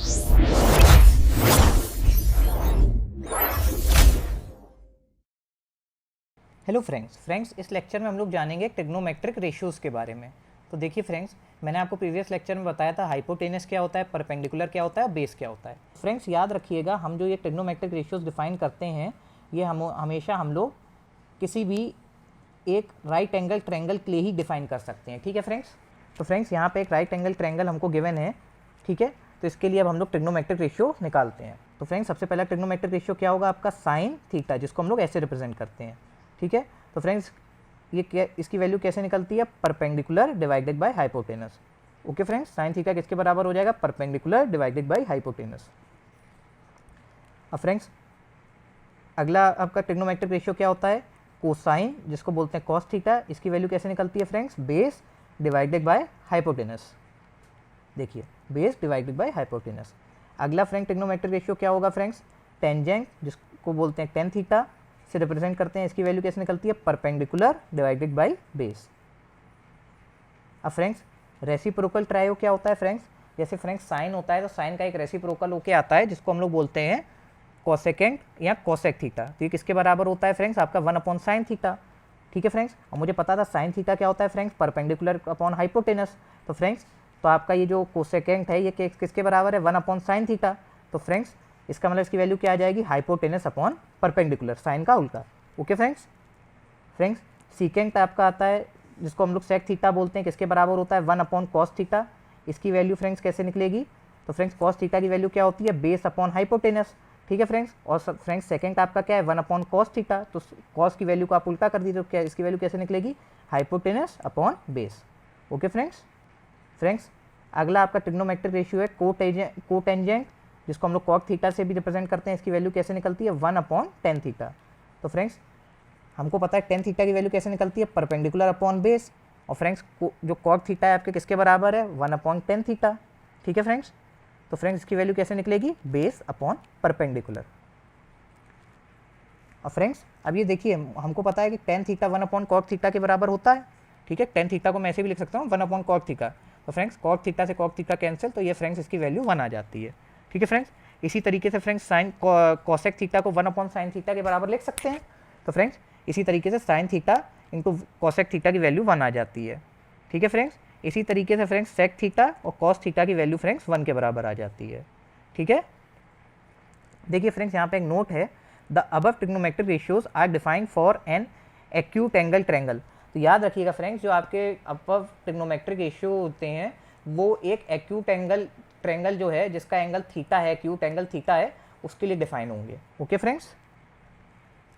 Hello friends, इस lecture में हम लोग जानेंगे ट्रिग्नोमेट्रिक रेशियोज़ के बारे में। तो देखिए फ्रेंड्स, मैंने आपको प्रीवियस लेक्चर में बताया था हाइपोटेनस क्या होता है, परपेंडिकुलर क्या होता है, बेस क्या होता है। फ्रेंड्स याद रखिएगा, हम जो ये ट्रिग्नोमेट्रिक रेशियोज़ डिफाइन करते हैं, ये हमेशा हम लोग किसी भी एक राइट एंगल ट्रायंगल के लिए ही डिफाइन कर सकते हैं। ठीक है फ्रेंड्स। तो फ्रेंड्स यहाँ पे एक राइट एंगल ट्रायंगल हमको गिवन है, ठीक है। तो इसके लिए अब हम लोग ट्रिग्नोमेट्रिक रेशियो निकालते हैं। तो फ्रेंड्स सबसे पहला ट्रिग्नोमेट्रिक रेशियो क्या होगा आपका, साइन थीटा, जिसको हम लोग ऐसे रिप्रेजेंट करते हैं। ठीक है। तो फ्रेंड्स ये क्या, इसकी वैल्यू कैसे निकलती है, perpendicular divided by hypotenuse. Okay friends, sine theta किसके बराबर हो जाएगा, परपेंडिकुलर डिवाइडेड बाय हाइपोटेनस। अब फ्रेंड्स अगला आपका ट्रिग्नोमेट्रिक रेशियो क्या होता है, कोसाइन, जिसको बोलते हैं कॉस थीटा। इसकी वैल्यू कैसे निकलती है friends, base divided by hypotenuse. देखिए, बेस डिवाइडेड बाय हाइपोटेनस। अगला फ्रेंड ट्रिग्नोमेट्रिक रेशियो क्या होगा फ्रेंड्स, टेंजेंट, जिसको बोलते हैं टेन थीटा से रिप्रेजेंट करते हैं। इसकी वैल्यू कैसे निकलती है, परपेंडिकुलर डिवाइडेड बाय बेस। अब फ्रेंड्स रेसिप्रोकल ट्रायो क्या होता है फ्रेंड्स, जैसे फ्रेंड्स साइन होता है तो साइन का एक रेसिप्रोकल होके आता है, जिसको हम लोग बोलते हैं कोसेकेंट या कोसेक थीटा। तो ये किसके बराबर होता है फ्रेंड्स, आपका 1/sin थीटा। ठीक है फ्रेंड्स। और मुझे पता था साइन थीटा क्या होता है फ्रेंड्स, परपेंडिकुलर अपॉन हाइपोटेनस। तो फ्रेंड्स तो आपका ये जो कोसेकेंट है ये किसके बराबर है, 1/sin थीटा। तो फ्रेंड्स इसका मतलब इसकी वैल्यू क्या आ जाएगी, हाइपोटेनस अपॉन परपेंडिकुलर, साइन का उल्टा। Okay friends. फ्रेंड्स सीकेंट आपका आता है, जिसको हम लोग सेक थीटा बोलते हैं, किसके बराबर होता है, 1/cos थीटा। इसकी वैल्यू फ्रेंड्स कैसे निकलेगी, तो फ्रेंड्स कॉस थीटा की वैल्यू क्या होती है, बेस अपॉन हाइपोटेनस। ठीक है फ्रेंड्स। और फ्रेंड्स सेकंड आपका क्या है, 1/cos थीटा। तो कॉस की वैल्यू को आप उल्टा कर दीजिए तो क्या इसकी वैल्यू कैसे निकलेगी, hypotenuse upon base. Okay friends. Friends अगला आपका ट्रिग्नोमेट्रिक रेशियो है कोटेंजेंट, जिसको हम लोग कॉट थीटा से भी रिप्रेजेंट करते हैं। इसकी वैल्यू कैसे निकलती है, 1/tan थीटा। तो फ्रेंड्स हमको पता है tan थीटा की वैल्यू कैसे निकलती है, परपेंडिकुलर अपॉन बेस। और फ्रेंड्स जो कॉट थीटा है आपके किसके बराबर है, 1/tan थीटा। ठीक है फ्रेंड्स। तो फ्रेंड्स इसकी वैल्यू कैसे निकलेगी, बेस अपॉन परपेंडिकुलर। और फ्रेंड्स अब ये देखिए, हमको पता है कि tan थीटा 1/cot थीटा के बराबर होता है। ठीक है, tan थीटा को मैं ऐसे भी लिख सकता हूँ 1/cot थीटा। तो फ्रेंड्स cot थीटा से cot थीटा कैंसिल, तो ये फ्रेंड्स इसकी वैल्यू 1 आ जाती है। ठीक है फ्रेंड्स। इसी तरीके से फ्रेंड्स साइन कोसेक थीटा को 1/sin थीटा के बराबर लिख सकते हैं। तो फ्रेंड्स इसी तरीके से sine theta into cosec theta की वैल्यू 1 आ जाती है। ठीक है फ्रेंड्स। इसी तरीके से फ्रेंड्स सेक थीटा और कॉस थीटा की वैल्यू फ्रेंड्स 1 के बराबर आ जाती है। ठीक है। देखिए फ्रेंड्स यहाँ पे एक नोट है, the above trigonometric ratios are defined for an acute angle triangle. तो याद रखिएगा फ्रेंड्स, जो आपके अबव ट्रिग्नोमेट्रिक रेशियो होते हैं वो एक एक्यूट एंगल ट्रायंगल जो है, जिसका एंगल थीटा है, एक्यूट एंगल थीटा है, उसके लिए डिफाइन होंगे। Okay friends.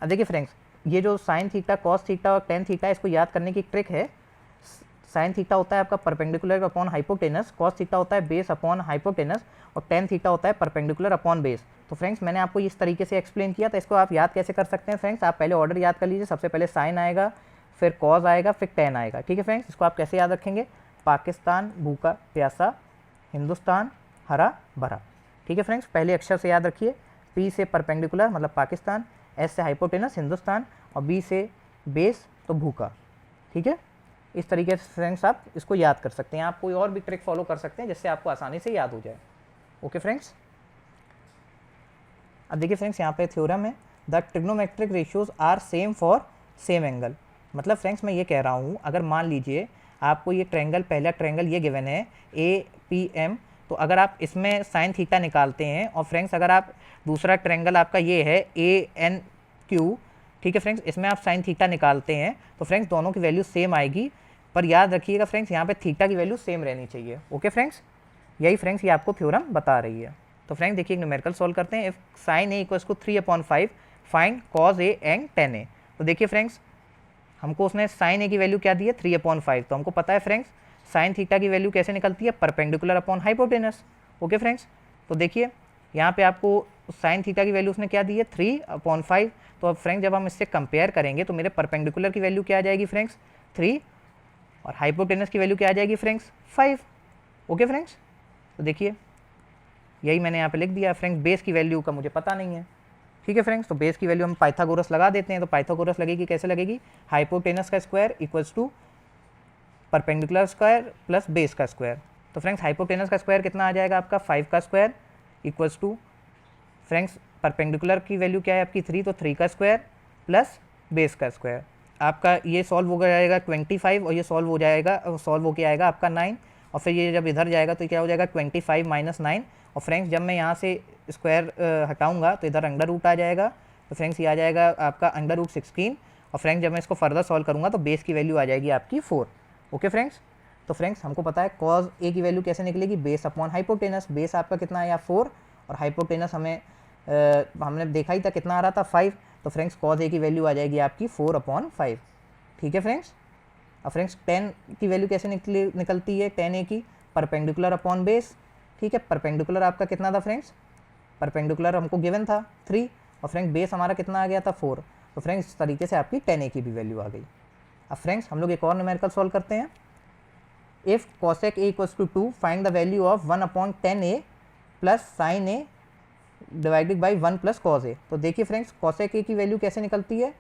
अब देखिए फ्रेंड्स, ये जो साइन थीटा, कॉस थीटा और टेन थीटा, इसको याद करने की ट्रिक है। साइन थीटा होता है आपका perpendicular upon hypotenuse, cos theta होता है बेस अपॉन हाइपोटेनस, और टेन थीटा होता है परपेंडिकुलर अपॉन बेस। तो फ्रेंड्स मैंने आपको इस तरीके से एक्सप्लेन किया था, इसको आप याद कैसे कर सकते हैं फ्रेंड्स, आप पहले ऑर्डर याद कर लीजिए। सबसे पहले साइन आएगा, फिर कॉस आएगा, फिर टेन आएगा। ठीक है फ्रेंड्स। इसको आप कैसे याद रखेंगे, पाकिस्तान भूखा प्यासा, हिंदुस्तान हरा भरा। ठीक है फ्रेंड्स। पहले अक्षर से याद रखिए, पी से परपेंडिकुलर मतलब पाकिस्तान, एस से हाइपोटेनस हिंदुस्तान, और बी से बेस तो भूखा। ठीक है। इस तरीके से फ्रेंड्स आप इसको याद कर सकते हैं। आप कोई और भी ट्रिक फॉलो कर सकते हैं जिससे आपको आसानी से याद हो जाए। Okay friends. अब देखिए फ्रेंड्स यहाँ पे थ्योरम है, the trigonometric ratios are same for same angle. मतलब फ्रेंड्स मैं ये कह रहा हूँ, अगर मान लीजिए आपको ये ट्रायंगल, पहला ट्रायंगल ये गिवन है APM, तो अगर आप इसमें साइन थीटा निकालते हैं, और फ्रेंड्स अगर आप दूसरा ट्रायंगल आपका ये है ANQ, ठीक है फ्रेंड्स, इसमें आप साइन थीटा निकालते हैं, तो फ्रेंड्स दोनों की वैल्यू सेम आएगी। पर याद रखिएगा फ्रेंड्स, यहाँ पे थीटा की वैल्यू सेम रहनी चाहिए। Okay friends. यही फ्रेंड्स ये आपको थ्योरम बता रही है। तो फ्रेंड्स देखिए न्यूमेरिकल सॉल्व करते हैं। If sine A equals to 3/5 find cos A and tan A। तो देखिए फ्रेंड्स हमको उसने साइन A की वैल्यू क्या दी है, 3/5। तो हमको पता है फ्रेंड्स साइन थीटा की वैल्यू कैसे निकलती है, perpendicular upon hypotenuse. Okay friends. तो देखिए यहाँ पे आपको साइन थीटा की वैल्यू उसने क्या दी है, 3/5। तो अब फ्रेंड्स जब हम इससे कंपेयर करेंगे तो मेरे परपेंडिकुलर की वैल्यू क्या आ जाएगी फ्रेंड्स, 3, और हाइपोटेनस की वैल्यू क्या आ जाएगी फ्रेंड्स, 5। Okay friends. तो देखिए यही मैंने यहाँ पे लिख दिया। फ्रेंड्स बेस की वैल्यू का मुझे पता नहीं है। ठीक है फ्रेंड्स। तो बेस की वैल्यू हम पाइथागोरस लगा देते हैं। तो पाइथागोरस लगेगी, कैसे लगेगी, हाइपोटेनस का square equals to perpendicular square plus base का स्क्वायर। तो फ्रेंड्स हाइपोटेनस का स्क्वायर कितना आ जाएगा आपका, 5 का square equals to friends perpendicular की वैल्यू क्या है आपकी 3, तो 3 का स्क्वायर प्लस बेस का स्क्वायर। आपका ये सॉल्व हो जाएगा 25 और ये सॉल्व हो के आएगा आपका 9, और फिर ये जब इधर जाएगा तो क्या हो जाएगा 25 माइनस 9। और फ्रेंड्स जब मैं यहाँ से स्क्वायर हटाऊंगा तो इधर अंडर रूट आ जाएगा, तो फ्रेंड्स ये आ जाएगा आपका अंडर रूट 16। और फ्रेंड्स जब मैं इसको फर्दर सॉल्व करूँगा तो बेस की वैल्यू आ जाएगी आपकी 4। ओके फ्रेंड्स, तो फ्रेंड्स हमको पता है कॉज ए की वैल्यू कैसे निकलेगी, बेस अपॉन हाइपोटेनस। बेस आपका कितना आया 4 और हाइपोटेनस हमने देखा ही था कितना आ रहा था 5, तो फ्रेंड्स कॉज ए की वैल्यू आ जाएगी आपकी 4/5। ठीक है फ्रेंड्स। अब फ्रेंड्स tan की वैल्यू कैसे निकलती है, tan ए की परपेंडिकुलर अपॉन बेस। ठीक है, परपेंडिकुलर आपका कितना था फ्रेंड्स, परपेंडिकुलर हमको गिवन था 3 और फ्रेंड्स बेस हमारा कितना आ गया था 4, तो फ्रेंड्स इस तरीके से आपकी tan ए की भी वैल्यू आ गई। अब फ्रेंड्स हम लोग एक और न्यूमेरिकल सॉल्व करते हैं। If cosec a equals to 2 find the value of 1/tan a plus sine A divided by 1 plus cos A. तो देखिए फ्रेंड्स cosec a की वैल्यू कैसे निकलती है,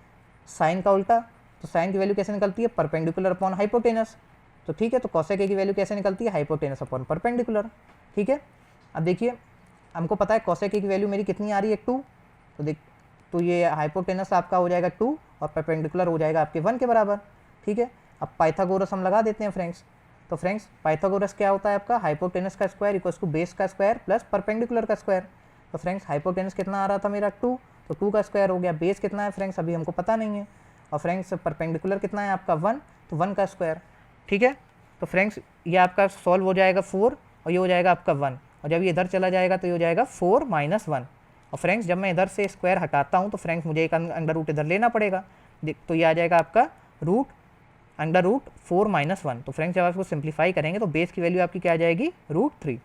साइन का उल्टा, तो साइन की वैल्यू कैसे निकलती है, परपेंडिकुलर अपॉन हाइपोटेनस। तो ठीक है, तो cosec a की वैल्यू कैसे निकलती है, हाइपोटेनस अपॉन परपेंडिकुलर। ठीक है, अब देखिए हमको पता है cosec a की वैल्यू मेरी कितनी आ रही है 2, तो ये हाइपोटेनस आपका हो जाएगा 2 और परपेंडिकुलर हो जाएगा आपके 1 के बराबर। ठीक है, अब पाइथागोरस हम लगा देते हैं फ्रेंड्स। तो फ्रेंड्स पाइथागोरस क्या होता है आपका, हाइपोटेनस का स्क्वायर इक्वल्स टू बेस का स्क्वायर प्लस परपेंडिकुलर का स्क्वायर। तो फ्रेंड्स हाइपोटेनस कितना आ रहा था मेरा 2, तो 2 का स्क्वायर हो गया। बेस कितना है फ्रेंड्स अभी हमको पता नहीं है, और फ्रेंड्स परपेंडिकुलर कितना है आपका 1, तो 1 का स्क्वायर। ठीक है, तो फ्रेंड्स ये आपका सॉल्व हो जाएगा 4 और ये हो जाएगा आपका 1, और जब ये इधर चला जाएगा तो ये हो जाएगा 4 माइनस 1। और फ्रेंड्स जब मैं इधर से स्क्वायर हटाता हूँ तो फ्रेंड्स मुझे एक अंडर रूट इधर लेना पड़ेगा, तो ये आ जाएगा आपका अंडर रूट 4 माइनस 1। तो फ्रेंड्स जब आप इसको सिंप्लीफाई करेंगे तो बेस की वैल्यू आपकी क्या आ जाएगी √3।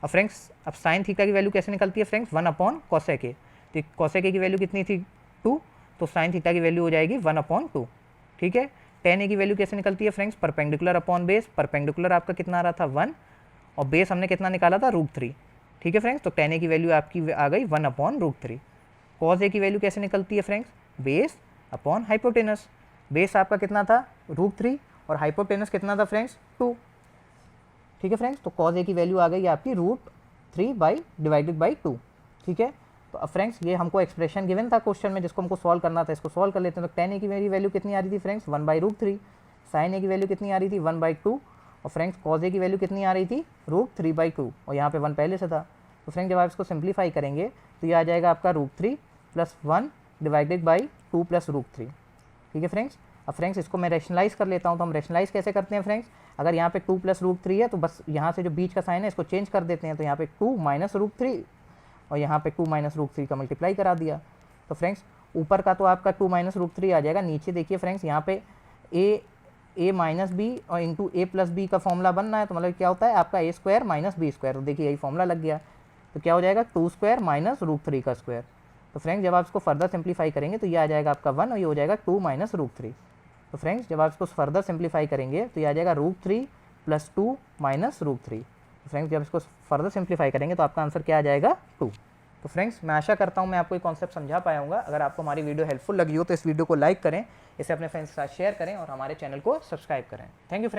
अब फ्रेंड्स अब साइन थीटा की वैल्यू कैसे निकलती है फ्रेंड्स, 1/cosec a। तो cosec a की वैल्यू कितनी थी 2, तो साइन थीटा की वैल्यू हो जाएगी 1/2। ठीक है, tan a की वैल्यू कैसे निकलती है friends, perpendicular upon base. Perpendicular आपका कितना आ रहा था 1 और बेस हमने कितना निकाला था √3। ठीक है फ्रेंड्स, तो tan a की वैल्यू आपकी आ गई 1/√3। cos a की वैल्यू कैसे निकलती है friends, base upon hypotenuse. Base आपका कितना था √3 और हाइपोटेनस कितना था फ्रेंड्स 2। ठीक है फ्रेंड्स, तो cos a की वैल्यू आ गई आपकी √3 डिवाइडेड बाई 2। ठीक है, तो अब फ्रेंड्स ये हमको एक्सप्रेशन गिवन था क्वेश्चन में जिसको हमको सॉल्व करना था, इसको सॉल्व कर लेते हैं। तो tan a की मेरी वैल्यू कितनी आ रही थी फ्रेंड्स 1/√3, साइन a की वैल्यू कितनी आ रही थी 1/2 और फ्रेंड्स cos a की वैल्यू कितनी आ रही थी √3/2 और यहाँ पे 1 पहले से था। तो फ्रेंड्स जब आप इसको सिंप्लीफाई करेंगे तो ये आ जाएगा आपका √3 प्लस 1 डिवाइडेड बाई 2 प्लस √3। ठीक है फ्रेंड्स, अब फ्रेंड्स इसको मैं रैशनलाइज कर लेता हूँ। तो हम रैशनलाइज कैसे करते हैं फ्रेंड्स, अगर यहाँ पे 2 प्लस √3 है तो बस यहाँ से जो बीच का साइन है इसको चेंज कर देते हैं। तो यहाँ पे 2 माइनस √3 और यहाँ पे 2 माइनस √3 का मल्टीप्लाई करा दिया। तो फ्रेंड्स ऊपर का तो आपका 2 माइनस √3 आ जाएगा, नीचे देखिए फ्रेंड्स यहाँ पे a माइनस बी और इंटू a प्लस बी का फॉर्मूला बनना है। तो मतलब क्या होता है आपका a square minus B square. तो देखिए यही फॉर्मूला लग गया, तो क्या हो जाएगा 2 स्क्वायर माइनस √3 का स्क्वायर। तो फ्रेंड्स जब आप इसको फर्दर सिंप्लीफाई करेंगे तो ये आ जाएगा आपका 1 और ये हो जाएगा 2 माइनस √3। तो फ्रेंड्स जब आप इसको फर्दर सिंप्लीफाई करेंगे तो ये आ जाएगा √3 प्लस 2 माइनस √3। तो फ्रेंड्स जब इसको फर्दर सिंप्लीफाई करेंगे तो आपका आंसर क्या आ जाएगा 2। तो फ्रेंड्स मैं आशा करता हूँ मैं आपको ये कॉन्सेप्ट समझा पाया हूँ। अगर आपको हमारी वीडियो हेल्पफुल लगी हो तो इस वीडियो को लाइक करें, इसे अपने फ्रेंड्स के साथ शेयर करें और हमारे चैनल को सब्सक्राइब करें। Thank you friends.